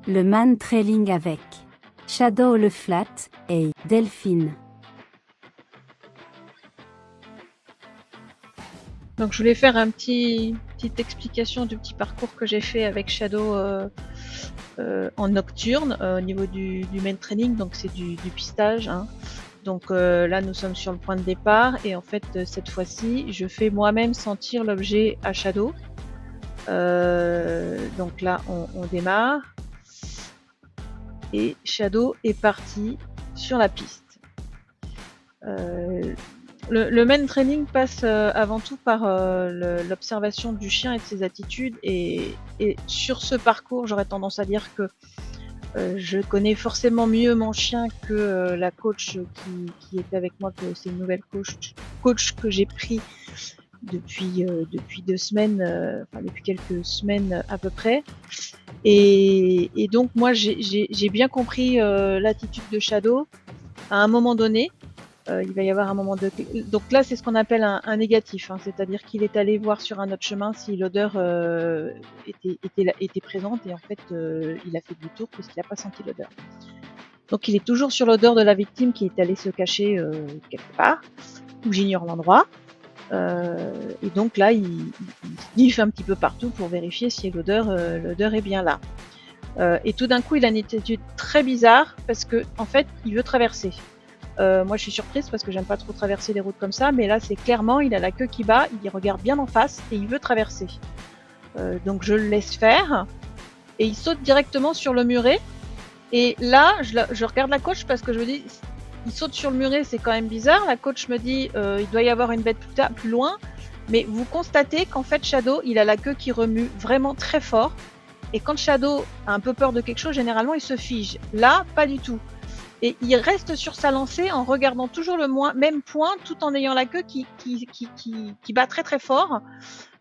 Le man trailing avec Shadow le flat et Delphine. Donc je voulais faire petite explication du petit parcours que j'ai fait avec Shadow en nocturne au niveau du main training, donc c'est du pistage. Hein. Donc là nous sommes sur le point de départ et en fait cette fois-ci je fais moi-même sentir l'objet à Shadow. Donc là on démarre et Shadow est parti sur la piste. Le main training passe avant tout par l'observation du chien et de ses attitudes et sur ce parcours j'aurais tendance à dire que je connais forcément mieux mon chien que la coach qui était avec moi, que c'est une nouvelle coach que j'ai pris depuis 2 semaines, enfin depuis quelques semaines à peu près. Et donc moi j'ai bien compris l'attitude de Shadow à un moment donné. Il va y avoir un moment de... Donc là, c'est ce qu'on appelle un négatif, hein, c'est-à-dire qu'il est allé voir sur un autre chemin si l'odeur était présente et en fait, il a fait demi-tour parce qu'il n'a pas senti l'odeur. Donc il est toujours sur l'odeur de la victime qui est allée se cacher quelque part, où j'ignore l'endroit. Et donc là, il sniffe un petit peu partout pour vérifier si l'odeur est bien là. Et tout d'un coup, il a une attitude très bizarre parce que en fait, il veut traverser. Moi je suis surprise parce que j'aime pas trop traverser les routes comme ça, mais là c'est clairement, il a la queue qui bat, il regarde bien en face et il veut traverser. Donc je le laisse faire et il saute directement sur le muret. Et là je regarde la coach parce que je me dis, il saute sur le muret, c'est quand même bizarre. La coach me dit, il doit y avoir une bête plus loin, mais vous constatez qu'en fait Shadow, il a la queue qui remue vraiment très fort. Et quand Shadow a un peu peur de quelque chose, généralement il se fige. Là, pas du tout. Et il reste sur sa lancée en regardant toujours le même point, tout en ayant la queue qui bat très très fort.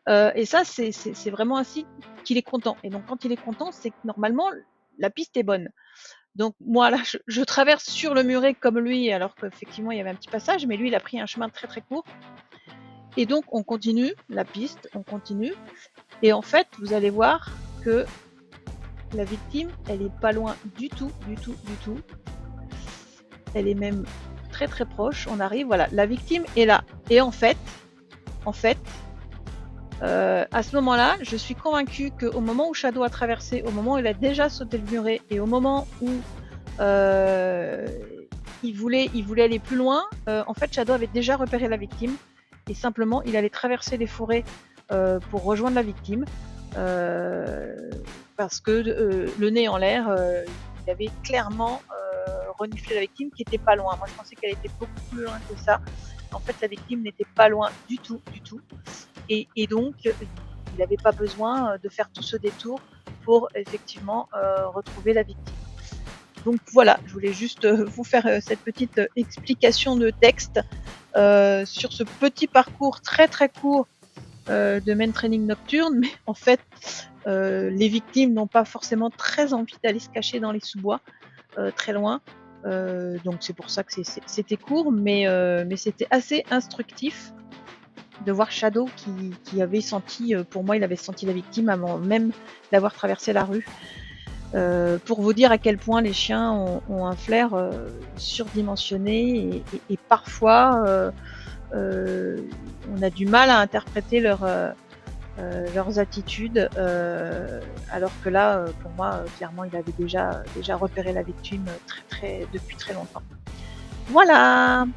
Et ça, c'est vraiment un signe qu'il est content. Et donc quand il est content, c'est que normalement la piste est bonne. Donc moi là, je traverse sur le muret comme lui, alors qu'effectivement il y avait un petit passage, mais lui il a pris un chemin très très court. Et donc on continue la piste, on continue. Et en fait, vous allez voir que la victime, elle est pas loin du tout. Elle est même très très proche. On arrive, voilà, la victime est là. Et en fait, à ce moment-là, je suis convaincue qu'au moment où Shadow a traversé, au moment où il a déjà sauté le muret et au moment où il voulait aller plus loin, en fait, Shadow avait déjà repéré la victime et simplement, il allait traverser les forêts pour rejoindre la victime parce que le nez en l'air, il avait clairement renifler la victime qui était pas loin. Moi je pensais qu'elle était beaucoup plus loin que ça. En fait la victime n'était pas loin du tout. Et donc il n'avait pas besoin de faire tout ce détour pour effectivement retrouver la victime. Donc voilà, je voulais juste vous faire cette petite explication de texte sur ce petit parcours très très court de main training nocturne, mais en fait les victimes n'ont pas forcément très envie d'aller se cacher dans les sous-bois très loin. Donc c'est pour ça que c'était court, mais c'était assez instructif de voir Shadow qui avait senti, pour moi il avait senti la victime avant même d'avoir traversé la rue. Pour vous dire à quel point les chiens ont un flair surdimensionné et parfois on a du mal à interpréter leurs attitudes, alors que là, pour moi, clairement, il avait déjà repéré la victime depuis très longtemps. Voilà!